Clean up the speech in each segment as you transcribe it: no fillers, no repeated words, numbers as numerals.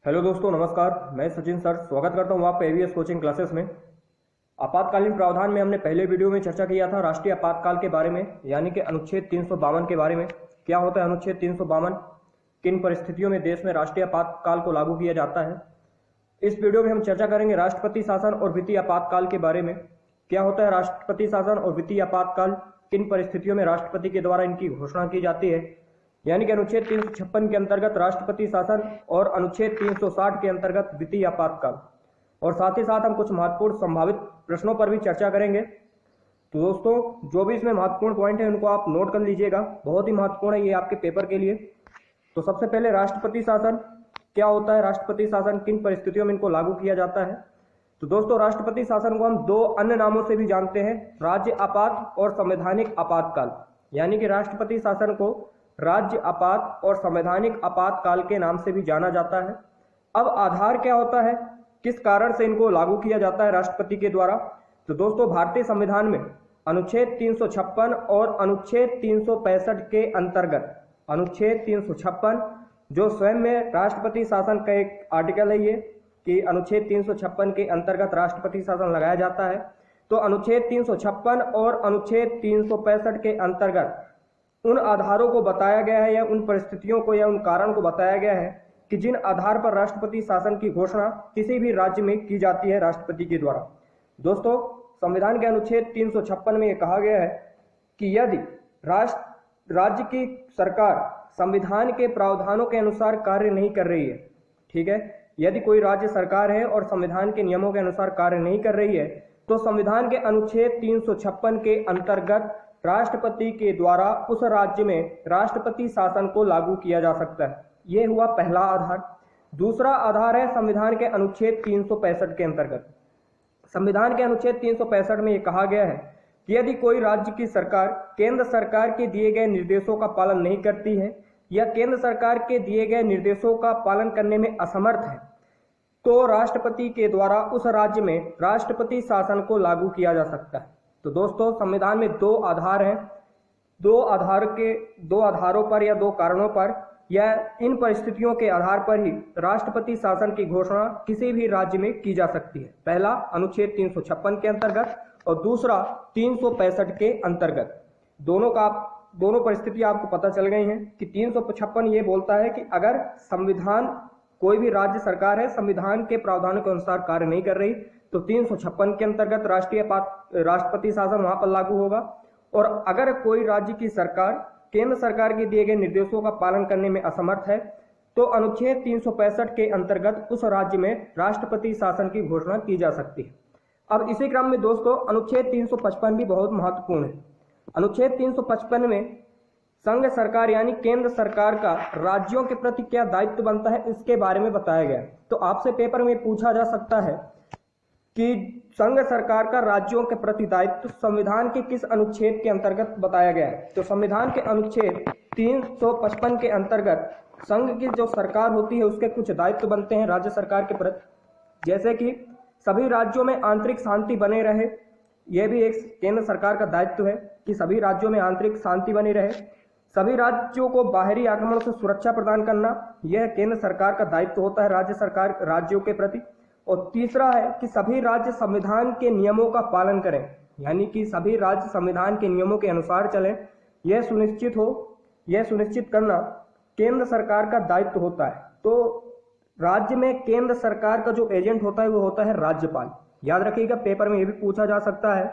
Hello दोस्तों, नमस्कार। मैं सचिन सर स्वागत करता हूं आपका एवीएस कोचिंग क्लासेस में। आपातकालीन प्रावधान में हमने पहले वीडियो में चर्चा किया था राष्ट्रीय आपातकाल के बारे में, यानी कि अनुच्छेद 352 के बारे में। क्या होता है अनुच्छेद 352, किन परिस्थितियों में देश में राष्ट्रीय आपातकाल को लागू किया जाता है। इस वीडियो में हम चर्चा करेंगे राष्ट्रपति शासन और वित्तीय आपातकाल के बारे में। क्या होता है राष्ट्रपति शासन और वित्तीय आपातकाल, किन परिस्थितियों में राष्ट्रपति के द्वारा इनकी घोषणा की जाती है, यानी कि अनुच्छेद 356 के अंतर्गत राष्ट्रपति शासन और अनुच्छेद 360 के अंतर्गत वित्तीय आपातकाल। और साथ ही साथ हम कुछ महत्वपूर्ण संभावित प्रश्नों पर भी चर्चा करेंगे। तो दोस्तों, जो भी इसमें महत्वपूर्ण पॉइंट है उनको आप नोट कर लीजिएगा, बहुत ही महत्वपूर्ण है ये आपके पेपर के लिए। तो सबसे पहले राष्ट्रपति शासन क्या होता है, राष्ट्रपति शासन किन परिस्थितियों में इनको लागू किया जाता है। तो दोस्तों, राष्ट्रपति शासन को हम दो अन्य नामों से भी जानते हैं, राज्य आपात और संवैधानिक आपातकाल। यानी कि राष्ट्रपति शासन को राज्य आपात और संवैधानिक आपातकाल के नाम से भी जाना जाता है। अब आधार क्या होता है, किस कारण से इनको लागू किया जाता है राष्ट्रपति के द्वारा। तो दोस्तों, भारतीय संविधान में अनुच्छेद 356 और अनुच्छेद 365 के अंतर्गत, अनुच्छेद 356 जो स्वयं में राष्ट्रपति शासन का एक आर्टिकल है, ये कि अनुच्छेद 356 के अंतर्गत राष्ट्रपति शासन लगाया जाता है। तो अनुच्छेद 356 और अनुच्छेद 365 के अंतर्गत उन आधारों को बताया गया है या उन परिस्थितियों को या उन कारण को बताया गया है कि जिन आधार पर राष्ट्रपति शासन की घोषणा किसी भी राज्य में की जाती है राष्ट्रपति के द्वारा। दोस्तों, संविधान के अनुच्छेद 356 में यह कहा गया है कि यदि राज्य की सरकार संविधान के प्रावधानों के अनुसार कार्य नहीं कर रही है, ठीक है, यदि कोई राज्य सरकार है और संविधान के नियमों के अनुसार कार्य नहीं कर रही है, तो संविधान के अनुच्छेद 356 के अंतर्गत राष्ट्रपति के द्वारा उस राज्य में राष्ट्रपति शासन को लागू किया जा सकता है। यह हुआ पहला आधार। दूसरा आधार है संविधान के अनुच्छेद 365 के अंतर्गत। संविधान के अनुच्छेद 365 में यह कहा गया है कि यदि कोई राज्य की सरकार केंद्र सरकार के दिए गए निर्देशों का पालन नहीं करती है या केंद्र सरकार के दिए गए निर्देशों का पालन करने में असमर्थ है, तो राष्ट्रपति के द्वारा उस राज्य में राष्ट्रपति शासन को लागू किया जा सकता है। तो दोस्तों, संविधान में दो आधार हैं, दो आधारों पर या दो कारणों पर या इन परिस्थितियों के आधार पर ही राष्ट्रपति शासन की घोषणा किसी भी राज्य में की जा सकती है। पहला अनुच्छेद 356 के अंतर्गत और दूसरा 365 के अंतर्गत। दोनों परिस्थिति आपको पता चल गई हैं कि 356 ये बोलता है कि अगर संविधान, कोई भी राज्य सरकार है संविधान के प्रावधानों के अनुसार कार्य नहीं कर रही, तो 356 के अंतर्गत राष्ट्रपति शासन वहां पर लागू होगा। और अगर कोई राज्य की सरकार केंद्र सरकार के दिए गए निर्देशों का पालन करने में असमर्थ है, तो अनुच्छेद 365 के अंतर्गत उस राज्य में राष्ट्रपति शासन की घोषणा की जा सकती है। अब इसी क्रम में दोस्तों, अनुच्छेद 355 भी बहुत महत्वपूर्ण है। अनुच्छेद 355 में संघ सरकार यानी केंद्र सरकार का राज्यों के प्रति क्या दायित्व बनता है, इसके बारे में बताया गया है। तो आपसे पेपर में पूछा जा सकता है कि संघ सरकार का राज्यों के प्रति दायित्व संविधान के किस अनुच्छेद के अंतर्गत बताया गया है। तो संविधान के अनुच्छेद 355 के अंतर्गत संघ की जो सरकार होती है उसके कुछ दायित्व बनते हैं राज्य सरकार के प्रति, जैसे कि सभी राज्यों में आंतरिक शांति बने रहे। यह भी एक केंद्र सरकार का दायित्व है कि सभी राज्यों में आंतरिक शांति बनी रहे। सभी राज्यों को बाहरी आक्रमण से सुरक्षा प्रदान करना, यह केंद्र सरकार का दायित्व होता है राज्यों के प्रति। और तीसरा है कि सभी राज्य संविधान के नियमों का पालन करें, यानी कि सभी राज्य संविधान के नियमों के अनुसार चलें, यह सुनिश्चित करना केंद्र सरकार का दायित्व होता है। तो राज्य में केंद्र सरकार का जो एजेंट होता है वो होता है राज्यपाल। याद रखिएगा, पेपर में यह भी पूछा जा सकता है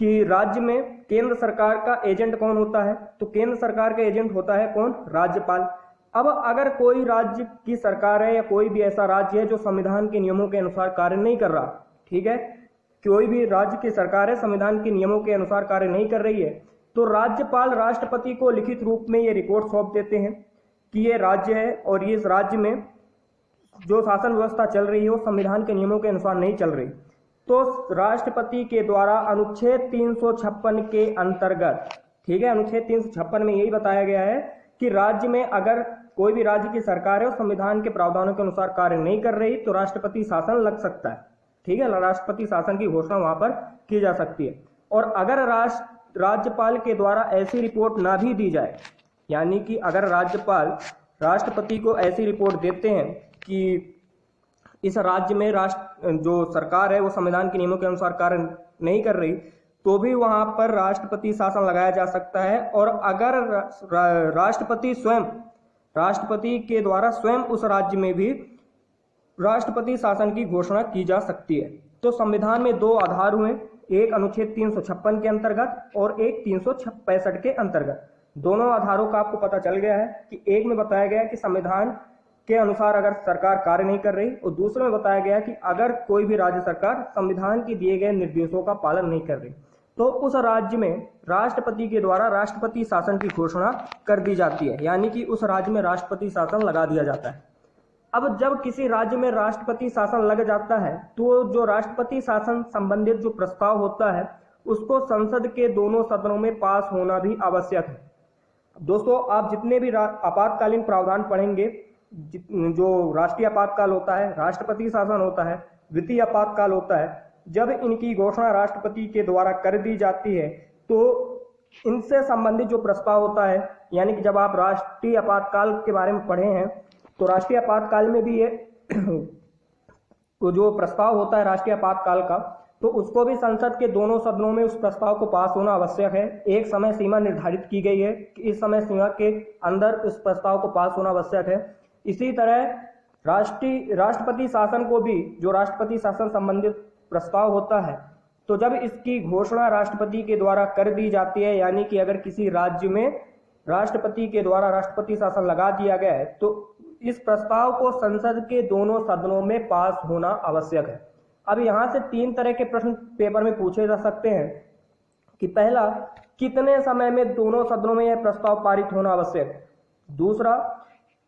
कि राज्य में केंद्र सरकार का एजेंट कौन होता है। तो केंद्र सरकार का एजेंट होता है कौन, राज्यपाल। अब अगर कोई राज्य की सरकार है या कोई भी ऐसा राज्य है जो संविधान के नियमों के अनुसार कार्य नहीं कर रहा, ठीक है, कोई भी राज्य की सरकार है संविधान के नियमों के अनुसार कार्य नहीं कर रही है, तो राज्यपाल राष्ट्रपति को लिखित रूप में ये रिपोर्ट सौंप देते हैं कि ये राज्य है और ये इस राज्य में जो शासन व्यवस्था चल रही है वो संविधान के नियमों के अनुसार नहीं चल रही। तो राष्ट्रपति के द्वारा अनुच्छेद 356 के अंतर्गत, ठीक है, अनुच्छेद 356 में यही बताया गया है कि राज्य में अगर कोई भी राज्य की सरकार है और संविधान के प्रावधानों के अनुसार कार्य नहीं कर रही तो राष्ट्रपति शासन लग सकता है, ठीक है, राष्ट्रपति शासन की घोषणा वहां पर की जा सकती है। और अगर राज्यपाल के द्वारा ऐसी रिपोर्ट ना भी दी जाए, यानी कि अगर राज्यपाल राष्ट्रपति को ऐसी रिपोर्ट देते हैं कि इस राज्य में राष्ट्र जो सरकार है वो संविधान के नियमों के अनुसार कार्य नहीं कर रही, तो भी वहां पर राष्ट्रपति शासन लगाया जा सकता है। और अगर राष्ट्रपति के द्वारा स्वयं उस राज्य में भी राष्ट्रपति शासन की घोषणा की जा सकती है। तो संविधान में दो आधार हुए, एक अनुच्छेद 356 के अंतर्गत और एक 365 के अंतर्गत। दोनों आधारों का आपको पता चल गया है कि एक में बताया गया है कि संविधान के अनुसार अगर सरकार कार्य नहीं कर रही, और दूसरे में बताया गया कि अगर कोई भी राज्य सरकार संविधान के दिए गए निर्देशों का पालन नहीं कर रही, तो उस राज्य में राष्ट्रपति के द्वारा राष्ट्रपति शासन की घोषणा कर दी जाती है, यानी कि उस राज्य में राष्ट्रपति शासन लगा दिया जाता है। अब जब किसी राज्य में राष्ट्रपति शासन लग जाता है, तो जो राष्ट्रपति शासन संबंधित जो प्रस्ताव होता है उसको संसद के दोनों सदनों में पास होना भी आवश्यक है। दोस्तों, आप जितने भी आपातकालीन प्रावधान पढ़ेंगे, जो राष्ट्रीय आपातकाल होता है, राष्ट्रपति शासन होता है, वित्तीय आपातकाल होता है, जब इनकी घोषणा राष्ट्रपति के द्वारा कर दी जाती है तो इनसे संबंधित जो प्रस्ताव होता है, यानी कि जब आप राष्ट्रीय आपातकाल के बारे में पढ़े हैं तो राष्ट्रीय आपातकाल में भी ये तो जो प्रस्ताव होता है राष्ट्रीय आपातकाल का, तो उसको भी संसद के दोनों सदनों में उस प्रस्ताव को पास होना आवश्यक है। एक समय सीमा निर्धारित की गई है कि इस समय सीमा के अंदर उस प्रस्ताव को पास होना आवश्यक है। इसी तरह राष्ट्रपति शासन को भी, जो राष्ट्रपति शासन संबंधित प्रस्ताव होता है, तो जब इसकी घोषणा राष्ट्रपति के द्वारा कर दी जाती है, यानी कि अगर किसी राज्य में राष्ट्रपति के द्वारा राष्ट्रपति शासन लगा दिया गया है, तो इस प्रस्ताव को संसद के दोनों सदनों में पास होना आवश्यक है। अब यहां से तीन तरह के प्रश्न पेपर में पूछे जा सकते हैं कि पहला, कितने समय में दोनों सदनों में यह प्रस्ताव पारित होना आवश्यक है। दूसरा,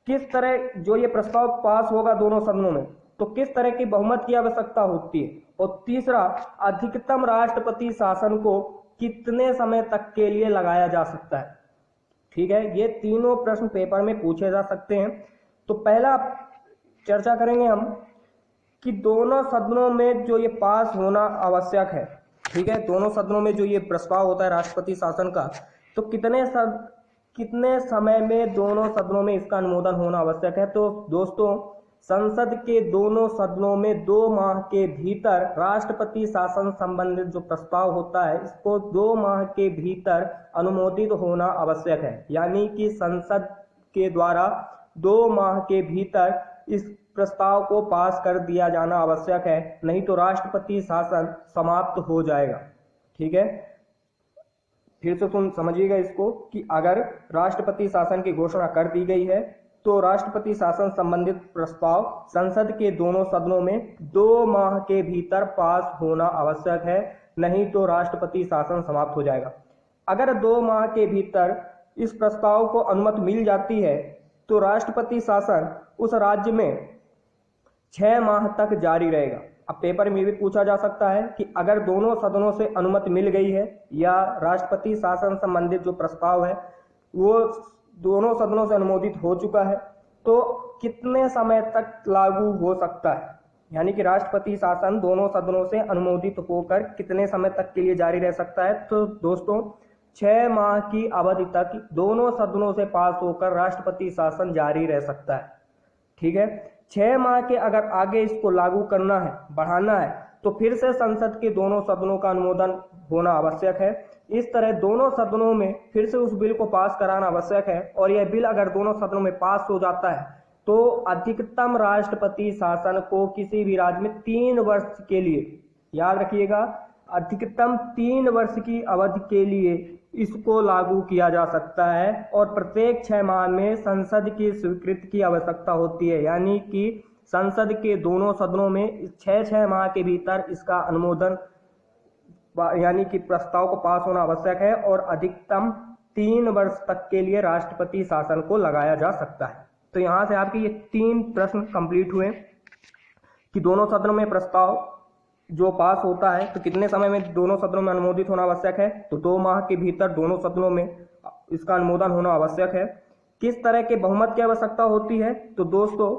किस तरह जो ये प्रस्ताव पास होगा दोनों सदनों में, तो किस तरह की बहुमत की आवश्यकता होती है। और तीसरा, अधिकतम राष्ट्रपति शासन को कितने समय तक के लिए लगाया जा सकता है। ठीक है, ये तीनों प्रश्न पेपर में पूछे जा सकते हैं। तो पहला चर्चा करेंगे हम कि दोनों सदनों में जो ये पास होना आवश्यक है। ठीक है, दोनों सदनों में जो ये प्रस्ताव होता है राष्ट्रपति शासन का, तो कितने समय में दोनों सदनों में इसका अनुमोदन होना आवश्यक है। तो दोस्तों, संसद के दोनों सदनों में 2 माह के भीतर राष्ट्रपति शासन संबंधित जो प्रस्ताव होता है, इसको 2 माह के भीतर अनुमोदित होना आवश्यक है। यानी कि संसद के द्वारा 2 माह के भीतर इस प्रस्ताव को पास कर दिया जाना आवश्यक है, नहीं तो राष्ट्रपति शासन समाप्त हो जाएगा। ठीक है, फिर से समझिएगा इसको कि अगर राष्ट्रपति शासन की घोषणा कर दी गई है तो राष्ट्रपति शासन संबंधित प्रस्ताव संसद के दोनों सदनों में 2 माह के भीतर पास होना आवश्यक है, नहीं तो राष्ट्रपति शासन समाप्त हो जाएगा। अगर 2 माह के भीतर इस प्रस्ताव को अनुमति मिल जाती है तो राष्ट्रपति शासन उस राज्य में 6 माह तक जारी रहेगा। अब पेपर में भी पूछा जा सकता है कि अगर दोनों सदनों से अनुमति मिल गई है या राष्ट्रपति शासन संबंधित जो प्रस्ताव है वो दोनों सदनों से अनुमोदित हो चुका है, तो कितने समय तक लागू हो सकता है। यानी कि राष्ट्रपति शासन दोनों सदनों से अनुमोदित होकर कितने समय तक के लिए जारी रह सकता है। तो दोस्तों, 6 माह की अवधि तक दोनों सदनों से पास होकर राष्ट्रपति शासन जारी रह सकता है। ठीक है, 6 माह के अगर आगे इसको लागू करना है, बढ़ाना है, तो फिर से संसद के दोनों सदनों का अनुमोदन होना आवश्यक है। इस तरह दोनों सदनों में फिर से उस बिल को पास कराना आवश्यक है, और यह बिल अगर दोनों सदनों में पास हो जाता है तो अधिकतम राष्ट्रपति शासन को किसी भी राज्य में 3 वर्ष के लिए, याद रखिएगा, अधिकतम 3 वर्ष की अवधि के लिए इसको लागू किया जा सकता है, और प्रत्येक 6 माह में संसद की स्वीकृति की आवश्यकता होती है। यानी कि संसद के दोनों सदनों में 6 माह के भीतर इसका अनुमोदन, यानी कि प्रस्ताव को पास होना आवश्यक है, और अधिकतम 3 वर्ष तक के लिए राष्ट्रपति शासन को लगाया जा सकता है। तो यहाँ से आपके ये 3 प्रश्न कंप्लीट हुए कि दोनों सदनों में प्रस्ताव जो पास होता है तो कितने समय में दोनों सदनों में अनुमोदित होना आवश्यक है। तो 2 माह के भीतर दोनों सदनों में इसका अनुमोदन होना आवश्यक है। किस तरह के बहुमत की आवश्यकता होती है। तो दोस्तों,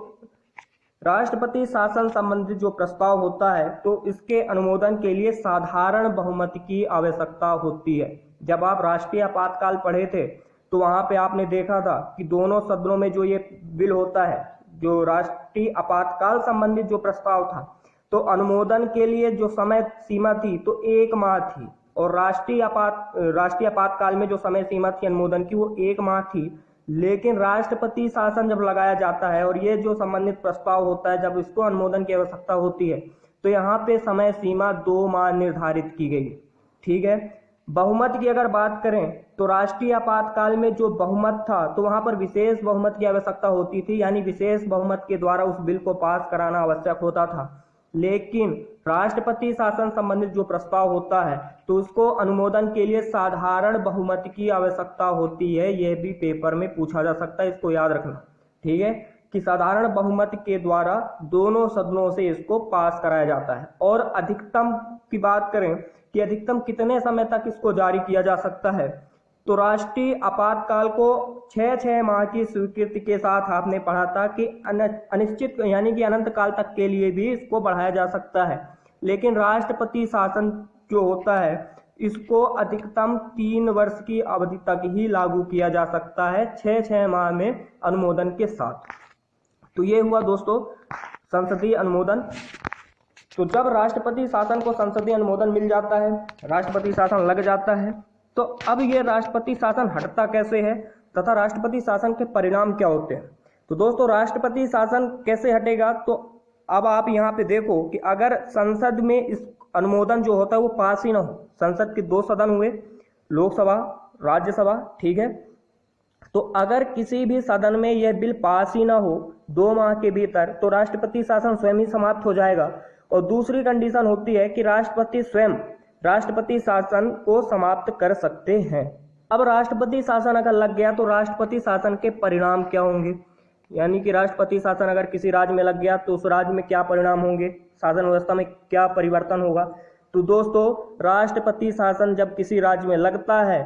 राष्ट्रपति शासन संबंधित जो प्रस्ताव होता है तो इसके अनुमोदन के लिए साधारण बहुमत की आवश्यकता होती है। जब आप राष्ट्रीय आपातकाल पढ़े थे तो वहां पे आपने देखा था कि दोनों सदनों में जो ये बिल होता है, जो राष्ट्रीय आपातकाल संबंधित जो प्रस्ताव था, तो अनुमोदन के लिए जो समय सीमा थी तो 1 माह थी, और राष्ट्रीय आपातकाल में जो समय सीमा थी अनुमोदन की वो 1 माह थी। लेकिन राष्ट्रपति शासन जब लगाया जाता है और ये जो संबंधित प्रस्ताव होता है, जब इसको अनुमोदन की आवश्यकता होती है, तो यहाँ पे समय सीमा 2 माह निर्धारित की गई। ठीक है। बहुमत की अगर बात करें तो राष्ट्रीय आपातकाल में जो बहुमत था तो वहां पर विशेष बहुमत की आवश्यकता होती थी, यानी विशेष बहुमत के द्वारा उस बिल को पास कराना आवश्यक होता था। लेकिन राष्ट्रपति शासन संबंधित जो प्रस्ताव होता है तो उसको अनुमोदन के लिए साधारण बहुमत की आवश्यकता होती है। यह भी पेपर में पूछा जा सकता है, इसको याद रखना। ठीक है, कि साधारण बहुमत के द्वारा दोनों सदनों से इसको पास कराया जाता है। और अधिकतम की बात करें कि अधिकतम कितने समय तक इसको जारी किया जा सकता है, तो राष्ट्रीय आपातकाल को 6 माह की स्वीकृति के साथ आपने पढ़ा था कि अनिश्चित यानी कि अनंत काल तक के लिए भी इसको बढ़ाया जा सकता है। लेकिन राष्ट्रपति शासन जो होता है इसको अधिकतम 3 वर्ष की अवधि तक ही लागू किया जा सकता है, 6 माह में अनुमोदन के साथ। तो ये हुआ दोस्तों संसदीय अनुमोदन। तो जब राष्ट्रपति शासन को संसदीय अनुमोदन मिल जाता है, राष्ट्रपति शासन लग जाता है, तो अब ये राष्ट्रपति शासन हटता कैसे है तथा राष्ट्रपति शासन के परिणाम क्या होते हैं। तो दोस्तों राष्ट्रपति शासन कैसे हटेगा, तो अब आप यहाँ पे देखो कि अगर संसद में इस अनुमोदन जो होता है वो पास ही ना हो, संसद के 2 सदन हुए, लोकसभा, राज्यसभा, ठीक है, तो अगर किसी भी सदन में यह बिल पास ही ना हो 2 माह के भीतर, तो राष्ट्रपति शासन स्वयं ही समाप्त हो जाएगा। और दूसरी कंडीशन होती है कि राष्ट्रपति स्वयं राष्ट्रपति शासन को समाप्त कर सकते हैं। अब राष्ट्रपति शासन अगर लग गया तो राष्ट्रपति शासन के परिणाम क्या होंगे, यानी कि राष्ट्रपति शासन अगर किसी राज्य में लग गया तो उस राज्य में क्या परिणाम होंगे, शासन व्यवस्था में क्या परिवर्तन होगा। तो दोस्तों राष्ट्रपति शासन जब किसी राज्य में लगता है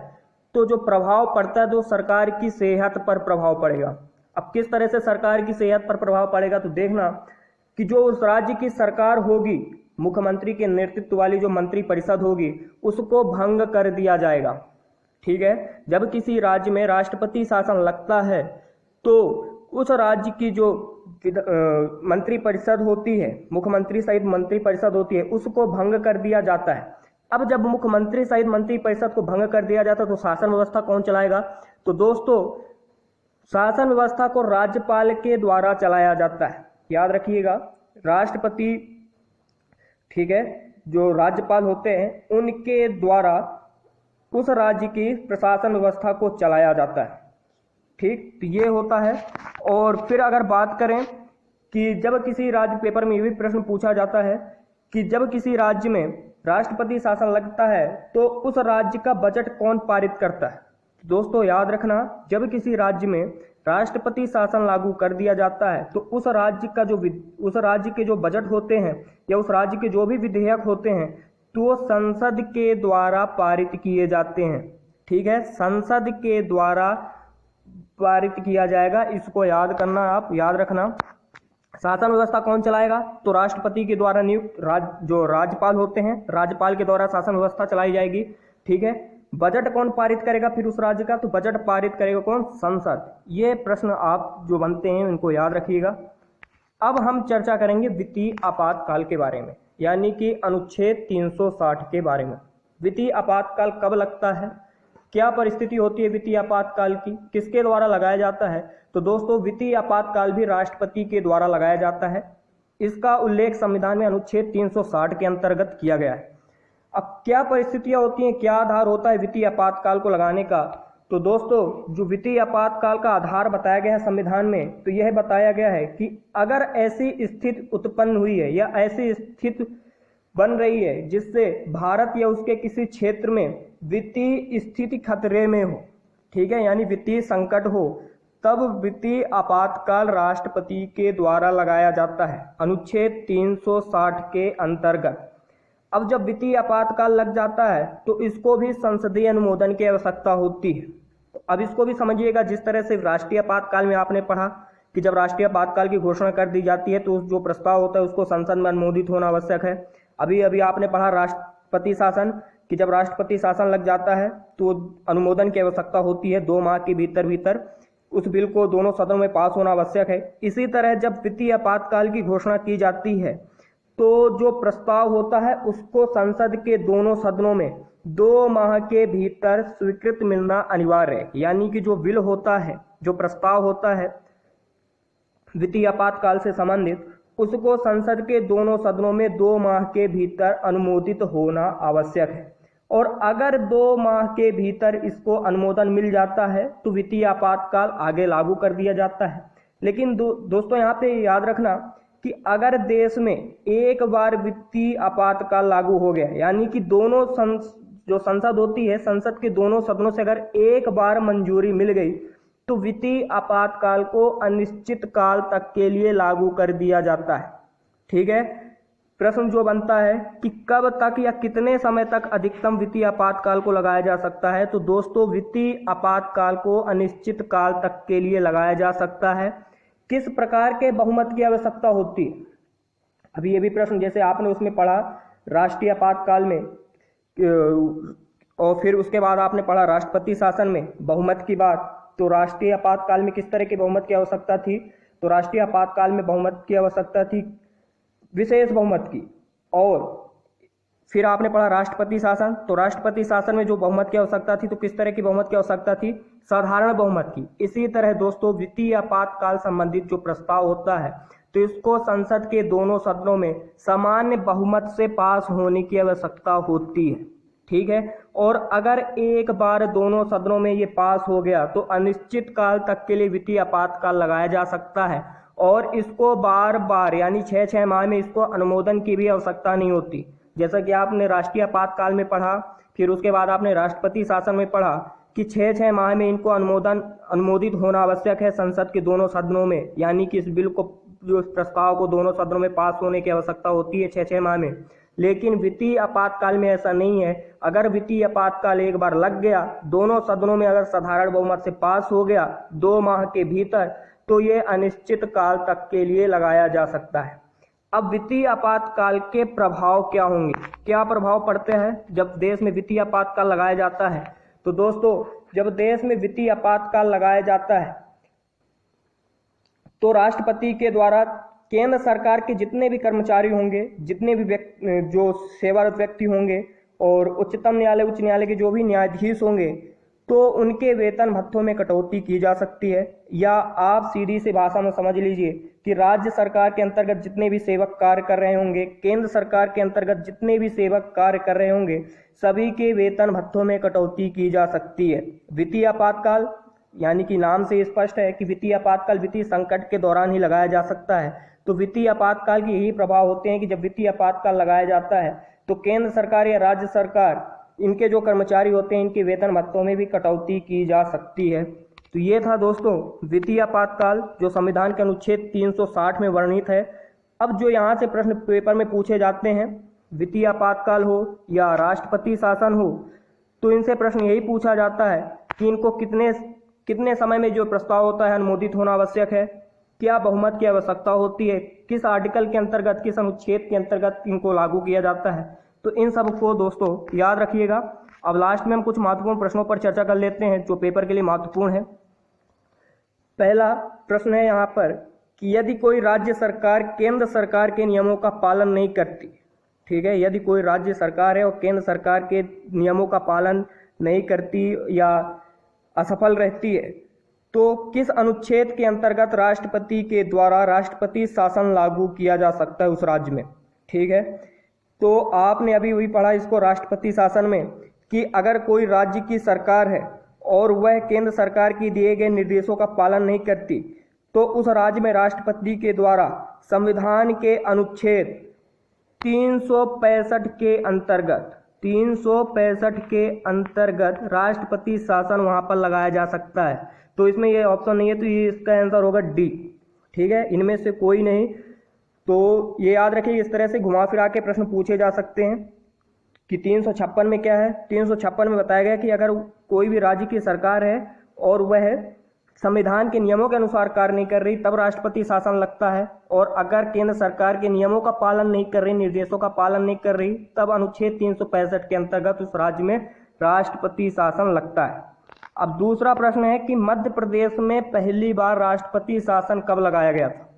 तो जो प्रभाव पड़ता है तो सरकार की सेहत पर प्रभाव पड़ेगा। अब किस तरह से सरकार की सेहत पर प्रभाव पड़ेगा, तो देखना कि जो उस राज्य की सरकार होगी, मुख्यमंत्री के नेतृत्व वाली जो मंत्री परिषद होगी, उसको भंग कर दिया जाएगा। ठीक है, जब किसी राज्य में राष्ट्रपति शासन लगता है तो उस राज्य की जो मंत्री परिषद होती है, मुख्यमंत्री सहित मंत्री परिषद होती है, उसको भंग कर दिया जाता है। अब जब मुख्यमंत्री सहित मंत्री परिषद को भंग कर दिया जाता है तो शासन व्यवस्था कौन चलाएगा, तो दोस्तों शासन व्यवस्था को राज्यपाल के द्वारा चलाया जाता है। याद रखिएगा, राष्ट्रपति, ठीक है, जो राज्यपाल होते हैं उनके द्वारा उस राज्य की प्रशासन व्यवस्था को चलाया जाता है। ठीक, तो ये होता है। और फिर अगर बात करें कि जब किसी राज्य, पेपर में ये भी प्रश्न पूछा जाता है कि जब किसी राज्य में राष्ट्रपति शासन लगता है तो उस राज्य का बजट कौन पारित करता है। दोस्तों याद रखना, जब किसी राज्य में राष्ट्रपति शासन लागू कर दिया जाता है तो उस राज्य के जो बजट होते हैं या उस राज्य के जो भी विधेयक होते हैं तो संसद के द्वारा पारित किए जाते हैं। ठीक है, संसद के द्वारा पारित किया जाएगा, इसको याद करना, आप याद रखना। शासन व्यवस्था कौन चलाएगा, तो राष्ट्रपति के द्वारा नियुक्त जो राज्यपाल होते हैं, राज्यपाल के द्वारा शासन व्यवस्था चलाई जाएगी। ठीक है, बजट कौन पारित करेगा फिर उस राज्य का, तो बजट पारित करेगा कौन, संसद। ये प्रश्न आप जो बनते हैं इनको याद रखिएगा। अब हम चर्चा करेंगे वित्तीय आपातकाल के बारे में, यानी कि अनुच्छेद 360 के बारे में। वित्तीय आपातकाल कब लगता है, क्या परिस्थिति होती है वित्तीय आपातकाल की, किसके द्वारा लगाया जाता है। तो दोस्तों वित्तीय आपातकाल भी राष्ट्रपति के द्वारा लगाया जाता है। इसका उल्लेख संविधान में अनुच्छेद 360 के अंतर्गत किया गया है। अब क्या परिस्थितियां होती हैं, क्या आधार होता है वित्तीय आपातकाल को लगाने का, तो दोस्तों जो वित्तीय आपातकाल का आधार बताया गया है संविधान में, तो यह बताया गया है कि अगर ऐसी स्थिति उत्पन्न हुई है या ऐसी स्थिति बन रही है जिससे भारत या उसके किसी क्षेत्र में वित्तीय स्थिति खतरे में हो, ठीक है, यानी वित्तीय संकट हो, तब वित्तीय आपातकाल राष्ट्रपति के द्वारा लगाया जाता है अनुच्छेद 360 के अंतर्गत। अब जब वित्तीय आपातकाल लग जाता है तो इसको भी संसदीय अनुमोदन की आवश्यकता होती है। अब इसको भी समझिएगा, जिस तरह से राष्ट्रीय आपातकाल में आपने पढ़ा कि जब राष्ट्रीय आपातकाल की घोषणा कर दी जाती है तो जो प्रस्ताव होता है उसको संसद में अनुमोदित होना आवश्यक है। अभी अभी आपने पढ़ा राष्ट्रपति शासन कि जब राष्ट्रपति शासन लग जाता है तो अनुमोदन की आवश्यकता होती है 2 माह के भीतर उस बिल को दोनों सदनों में पास होना आवश्यक है। इसी तरह जब वित्तीय आपातकाल की घोषणा की जाती है तो जो प्रस्ताव होता है उसको संसद के दोनों सदनों में 2 माह के भीतर स्वीकृत मिलना अनिवार्य है। यानी कि जो बिल होता है, जो प्रस्ताव होता है वित्तीय आपातकाल से संबंधित, उसको संसद के दोनों सदनों में 2 माह के भीतर अनुमोदित होना आवश्यक है। और अगर 2 माह के भीतर इसको अनुमोदन मिल जाता है तो वित्तीय आपातकाल आगे लागू कर दिया जाता है। लेकिन दोस्तों यहाँ पे याद रखना कि अगर देश में एक बार वित्तीय आपातकाल लागू हो गया, यानी कि दोनों जो संसद होती है, संसद के दोनों सदनों से अगर एक बार मंजूरी मिल गई तो वित्तीय आपातकाल को अनिश्चित काल तक के लिए लागू कर दिया जाता है। ठीक है, प्रश्न जो बनता है कि कब तक या कितने समय तक अधिकतम वित्तीय आपातकाल को लगाया जा सकता है, तो दोस्तों वित्तीय आपातकाल को अनिश्चित काल तक के लिए लगाया जा सकता है। किस प्रकार के बहुमत की आवश्यकता होती है? अभी ये भी प्रश्न जैसे आपने उसमें पढ़ा राष्ट्रीय आपातकाल में, और फिर उसके बाद आपने पढ़ा राष्ट्रपति शासन में बहुमत की बात। तो राष्ट्रीय आपातकाल में किस तरह के बहुमत की आवश्यकता थी? तो राष्ट्रीय आपातकाल में बहुमत की आवश्यकता थी विशेष बहुमत की। और फिर आपने पढ़ा राष्ट्रपति शासन, तो राष्ट्रपति शासन में जो बहुमत की आवश्यकता थी तो किस तरह की बहुमत की आवश्यकता थी? साधारण बहुमत की। इसी तरह दोस्तों वित्तीय आपातकाल संबंधित जो प्रस्ताव होता है तो इसको संसद के दोनों सदनों में सामान्य बहुमत से पास होने की आवश्यकता होती है। ठीक है, और अगर एक बार दोनों सदनों में ये पास हो गया तो अनिश्चित काल तक के लिए वित्तीय आपातकाल लगाया जा सकता है। और इसको बार बार यानी 6-6 माह में इसको अनुमोदन की भी आवश्यकता नहीं होती। जैसा कि आपने राष्ट्रीय आपातकाल में पढ़ा, फिर उसके बाद आपने राष्ट्रपति शासन में पढ़ा कि 6-6 माह में इनको अनुमोदित होना आवश्यक है संसद के दोनों सदनों में। यानी कि इस बिल को, जो इस प्रस्ताव को दोनों सदनों में पास होने की आवश्यकता होती है 6-6 माह में। लेकिन वित्तीय आपातकाल में ऐसा नहीं है। अगर वित्तीय आपातकाल एक बार लग गया, दोनों सदनों में अगर साधारण बहुमत से पास हो गया 2 माह के भीतर, तो ये अनिश्चित काल तक के लिए लगाया जा सकता है। अब वित्तीय आपातकाल के प्रभाव क्या होंगे? क्या प्रभाव पड़ते हैं जब देश में वित्तीय आपातकाल लगाया जाता है? तो दोस्तों जब देश में वित्तीय आपातकाल लगाया जाता है तो राष्ट्रपति के द्वारा केंद्र सरकार के जितने भी कर्मचारी होंगे, जितने भी जो सेवारत व्यक्ति होंगे, और उच्चतम न्यायालय, उच्च न्यायालय के जो भी न्यायाधीश होंगे, तो उनके वेतन भत्तों में कटौती की जा सकती है। या आप सीधी सी भाषा में समझ लीजिए कि राज्य सरकार के अंतर्गत जितने भी सेवक कार्य कर रहे होंगे, केंद्र सरकार के अंतर्गत जितने भी सेवक कार्य कर रहे होंगे, सभी के वेतन भत्तों में कटौती की जा सकती है। वित्तीय आपातकाल यानी कि नाम से स्पष्ट है कि वित्तीय आपातकाल वित्तीय संकट के दौरान ही लगाया जा सकता है। तो वित्तीय आपातकाल के यही प्रभाव होते हैं कि जब वित्तीय आपातकाल लगाया जाता है तो केंद्र सरकार या राज्य सरकार, इनके जो कर्मचारी होते हैं, इनके वेतन भत्तों में भी कटौती की जा सकती है। तो ये था दोस्तों वित्तीय आपातकाल, जो संविधान के अनुच्छेद 360 में वर्णित है। अब जो यहाँ से प्रश्न पेपर में पूछे जाते हैं, वित्तीय आपातकाल हो या राष्ट्रपति शासन हो, तो इनसे प्रश्न यही पूछा जाता है कि इनको कितने समय में जो प्रस्ताव होता है अनुमोदित होना आवश्यक है, क्या बहुमत की आवश्यकता होती है, किस आर्टिकल के अंतर्गत, किस अनुच्छेद के अंतर्गत इनको लागू किया जाता है। तो इन सब को दोस्तों याद रखिएगा। अब लास्ट में हम कुछ महत्वपूर्ण प्रश्नों पर चर्चा कर लेते हैं जो पेपर के लिए महत्वपूर्ण है। पहला प्रश्न है यहाँ पर कि यदि कोई राज्य सरकार केंद्र सरकार के नियमों का पालन नहीं करती, ठीक है, यदि कोई राज्य सरकार है और केंद्र सरकार के नियमों का पालन नहीं करती या असफल रहती है, तो किस अनुच्छेद के अंतर्गत राष्ट्रपति के द्वारा राष्ट्रपति शासन लागू किया जा सकता है उस राज्य में। ठीक है, तो आपने अभी वही पढ़ा इसको राष्ट्रपति शासन में कि अगर कोई राज्य की सरकार है और वह केंद्र सरकार की दिए गए निर्देशों का पालन नहीं करती, तो उस राज्य में राष्ट्रपति के द्वारा संविधान के अनुच्छेद 365 के अंतर्गत राष्ट्रपति शासन वहां पर लगाया जा सकता है। तो इसमें ये ऑप्शन नहीं है, तो ये इसका आंसर होगा डी। ठीक है, इनमें से कोई नहीं। तो ये याद रखिए, इस तरह से घुमा फिरा के प्रश्न पूछे जा सकते हैं कि 356 में क्या है। 356 में बताया गया कि अगर कोई भी राज्य की सरकार है और वह संविधान के नियमों के अनुसार कार्य नहीं कर रही, तब राष्ट्रपति शासन लगता है। और अगर केंद्र सरकार के नियमों का पालन नहीं कर रही, निर्देशों का पालन नहीं कर रही, तब अनुच्छेद 365 के अंतर्गत उस राज्य में राष्ट्रपति शासन लगता है। अब दूसरा प्रश्न है कि मध्य प्रदेश में पहली बार राष्ट्रपति शासन कब लगाया गया था।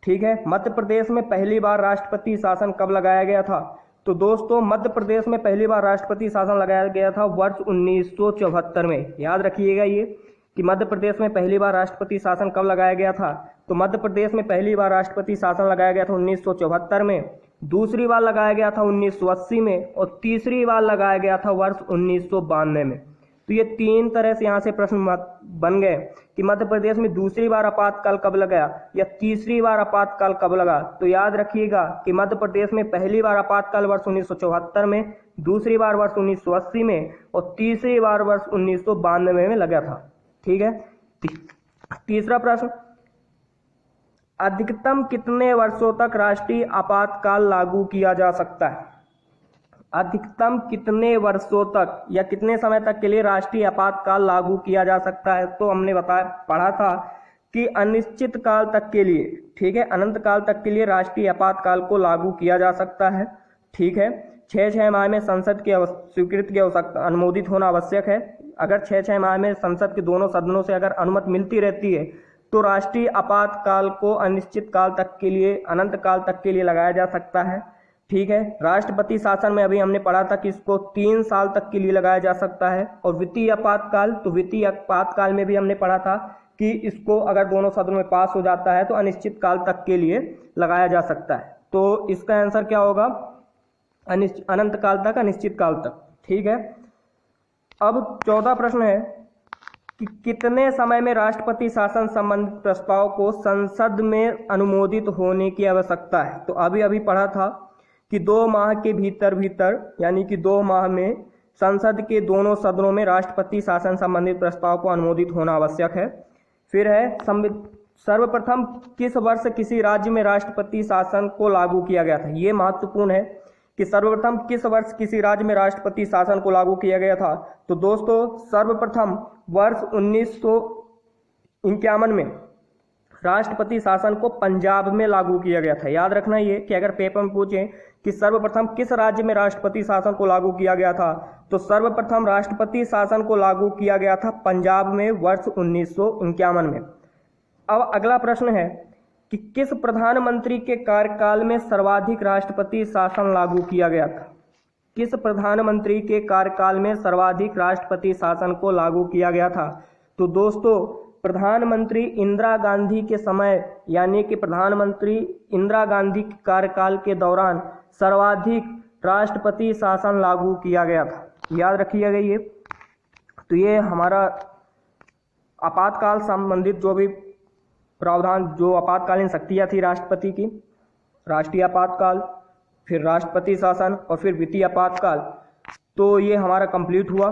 ठीक है, मध्य प्रदेश में पहली बार राष्ट्रपति शासन कब लगाया गया था। तो दोस्तों मध्य प्रदेश में पहली बार राष्ट्रपति शासन लगाया गया था वर्ष 1974 में। याद रखिएगा ये कि मध्य प्रदेश में पहली बार राष्ट्रपति शासन कब लगाया गया था। तो मध्य प्रदेश में पहली बार राष्ट्रपति शासन लगाया गया था 1974 में, दूसरी बार लगाया गया था 1980 में और तीसरी बार लगाया गया था वर्ष 1992 में। तो ये तीन तरह से यहाँ से प्रश्न बन गए कि मध्य प्रदेश में दूसरी बार आपातकाल कब लगा या तीसरी बार आपातकाल कब लगा। तो याद रखिएगा कि मध्य प्रदेश में पहली बार आपातकाल वर्ष 1974 में, दूसरी बार वर्ष 1980 में और तीसरी बार वर्ष 1992 में लगा था। ठीक है, तीसरा प्रश्न, अधिकतम कितने वर्षों तक राष्ट्रीय आपातकाल लागू किया जा सकता है। अधिकतम कितने वर्षों तक या कितने समय तक के लिए राष्ट्रीय आपातकाल लागू किया जा सकता है। तो हमने पढ़ा था कि अनिश्चित काल तक के लिए, ठीक है, अनंत काल तक के लिए राष्ट्रीय आपातकाल को लागू किया जा सकता है। ठीक है, 6 माह में संसद की स्वीकृति की अनुमोदित होना आवश्यक है। अगर 6 माह में संसद के दोनों सदनों से अगर अनुमति मिलती रहती है तो राष्ट्रीय आपातकाल को अनिश्चित काल तक के लिए, अनंत काल तक के लिए लगाया जा सकता है। ठीक है, राष्ट्रपति शासन में अभी हमने पढ़ा था कि इसको 3 साल तक के लिए लगाया जा सकता है। और वित्तीय आपातकाल, तो वित्तीय आपातकाल में भी हमने पढ़ा था कि इसको अगर दोनों सदनों में पास हो जाता है तो अनिश्चित काल तक के लिए लगाया जा सकता है। तो इसका आंसर क्या होगा, अनंत काल तक, अनिश्चित काल तक। ठीक है, अब 14 प्रश्न है कि कितने समय में राष्ट्रपति शासन संबंधित प्रस्ताव को संसद में अनुमोदित होने की आवश्यकता है। तो अभी पढ़ा था कि 2 माह के भीतर यानी कि 2 माह में संसद के दोनों सदनों में राष्ट्रपति शासन संबंधित प्रस्ताव को अनुमोदित होना आवश्यक है। फिर है सर्वप्रथम किस वर्ष किसी राज्य में राष्ट्रपति शासन को लागू किया गया था। ये महत्वपूर्ण है कि सर्वप्रथम किस वर्ष किसी राज्य में राष्ट्रपति शासन को लागू किया गया था। तो दोस्तों सर्वप्रथम वर्ष 1951 में राष्ट्रपति शासन को पंजाब में लागू किया गया था। याद रखना ये कि अगर पेपर में पूछे कि सर्वप्रथम किस राज्य में राष्ट्रपति शासन को लागू किया गया था, तो सर्वप्रथम राष्ट्रपति शासन को लागू किया गया था पंजाब में वर्ष 1951 में। अब अगला प्रश्न है कि किस प्रधानमंत्री के कार्यकाल में सर्वाधिक राष्ट्रपति शासन लागू किया गया था। किस प्रधानमंत्री के कार्यकाल में सर्वाधिक राष्ट्रपति शासन को लागू किया गया था। तो दोस्तों प्रधानमंत्री इंदिरा गांधी के समय, यानी कि प्रधानमंत्री इंदिरा गांधी के कार्यकाल के दौरान सर्वाधिक राष्ट्रपति शासन लागू किया गया था। याद रखिएगा ये। तो ये हमारा आपातकाल संबंधित जो भी प्रावधान, जो आपातकालीन शक्तियाँ थी राष्ट्रपति की, राष्ट्रीय आपातकाल, फिर राष्ट्रपति शासन और फिर वित्तीय आपातकाल, तो ये हमारा कंप्लीट हुआ।